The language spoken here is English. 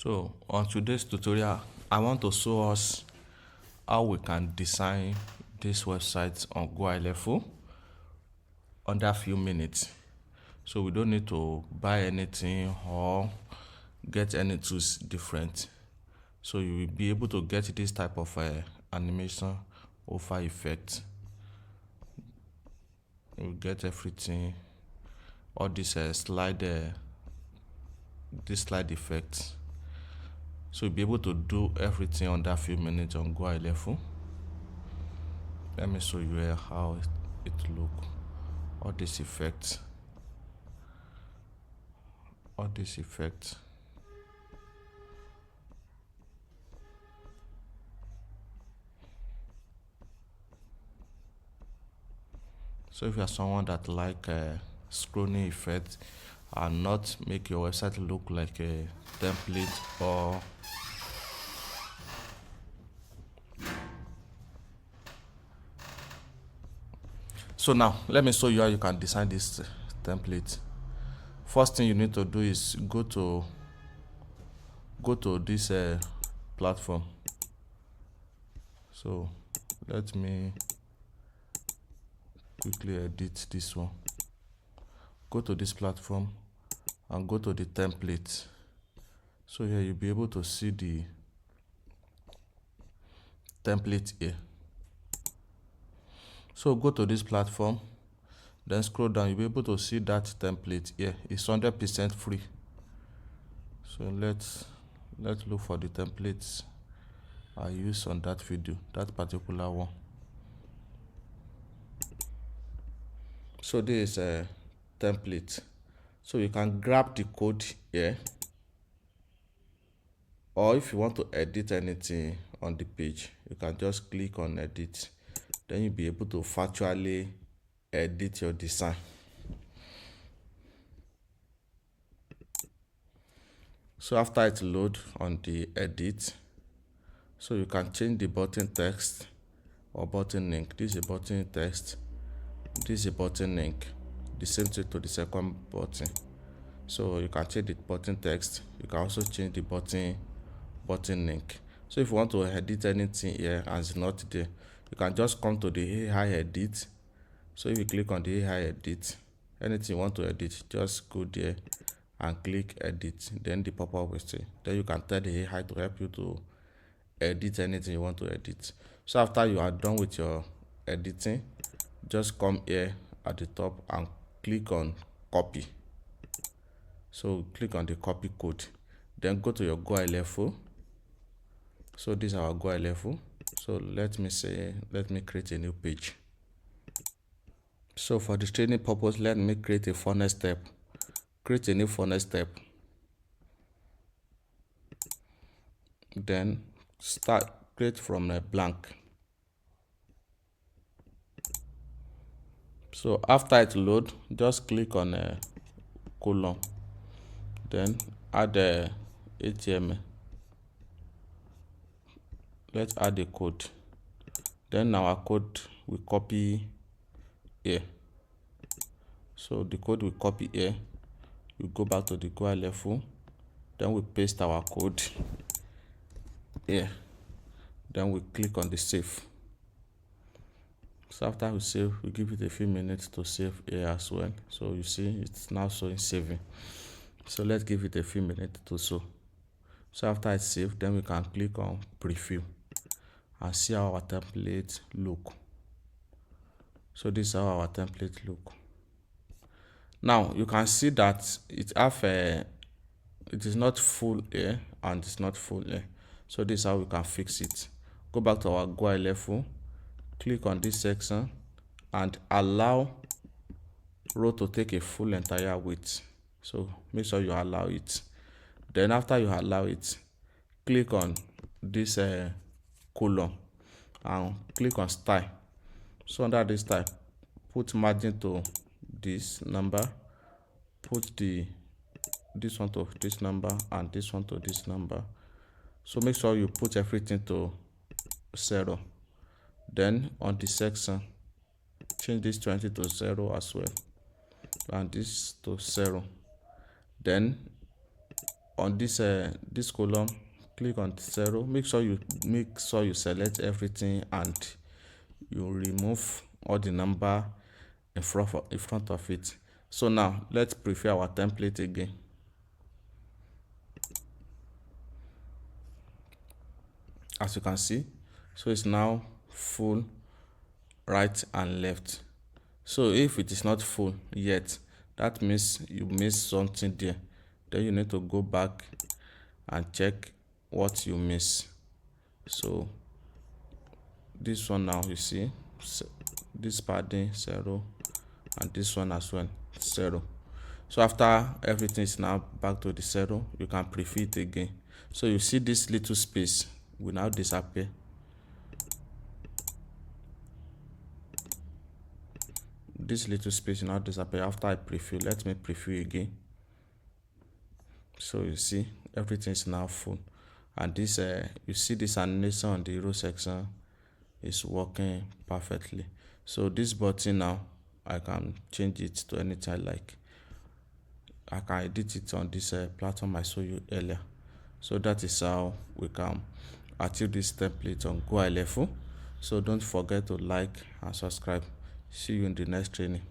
So on today's tutorial, I want to show us how we can design this website on GoHighLevel under a few minutes. So we don't need to buy anything or get any tools different. So you will be able to get this type of animation over effect. You get everything, all this slide effects. So you'll be able to do everything under a few minutes on GoHighLevel. Let me show you here how it look. All these effects. So if you are someone that like scrolling effect and not make your website look like a template or so now let me show you how you can design this template. First thing you need to do is go to this platform. So let me quickly edit this one. Go to this platform and go to the template. So here you'll be able to see the template here. So go to this platform, then scroll down. You'll be able to see that template here. It's 100% free. So let's look for the templates I use on that video, that particular one. So this is a template. So you can grab the code here, or if you want to edit anything on the page, you can just click on edit. Then you'll be able to virtually edit your design. So after it load on the edit, so you can change the button text or button link. This is a button text, this is a button link, the same thing to the second button. So you can change the button text, you can also change the button link. So if you want to edit anything here and it's not there, you can just come to the AI edit. So if you click on the AI edit, anything you want to edit, just go there and click edit. Then the pop-up will say, then you can tell the AI to help you to edit anything you want to edit. So after you are done with your editing, just come here at the top and click on copy. So click on the copy code, then go to your GoHighLevel. So this is our GoHighLevel. So let me create a new page. So for the training purpose, let me create a funnel step. Create a new funnel step. Then create from a blank. So after it load, just click on a column. Then add a HTML. Let's add a code. Then our code will copy here. So the code will copy here. We go back to the GoHighLevel. Then we paste our code here. Then we click on the save. So after we save, we give it a few minutes to save here as well. So you see it's now showing saving. So let's give it a few minutes to show. So after it's saved, then we can click on preview and see how our template look. So this is how our template look. Now you can see that it is not full here and it's not full here. So this is how we can fix it. Go back to our GoHighLevel, click on this section and allow row to take a full entire width. So make sure you allow it. Then after you allow it, click on this column and click on style. So under this style, put margin to this number, put this one to this number and this one to this number. So make sure you put everything to 0. Then on the section, change this 20 to 0 as well, and this to 0. Then on this column, click on 0. Make sure you select everything and you remove all the number in front of it. So now let's preview our template again. As you can see, so it's now full right and left. So if it is not full yet, that means you missed something there. Then you need to go back and check what you miss. So this one now, you see this padding 0 and this one as well 0. So after everything is now back to the 0, you can preview it again. So you see this little space will now disappear. This little space will now disappear after I preview. Let me preview again. So you see everything is now full, and this you see this animation on the row section is working perfectly. So this button now, I can change it to anything I like. I can edit it on this platform I showed you earlier. So that is how we can achieve this template on GoHighLevel. So don't forget to like and subscribe. See you in the next training.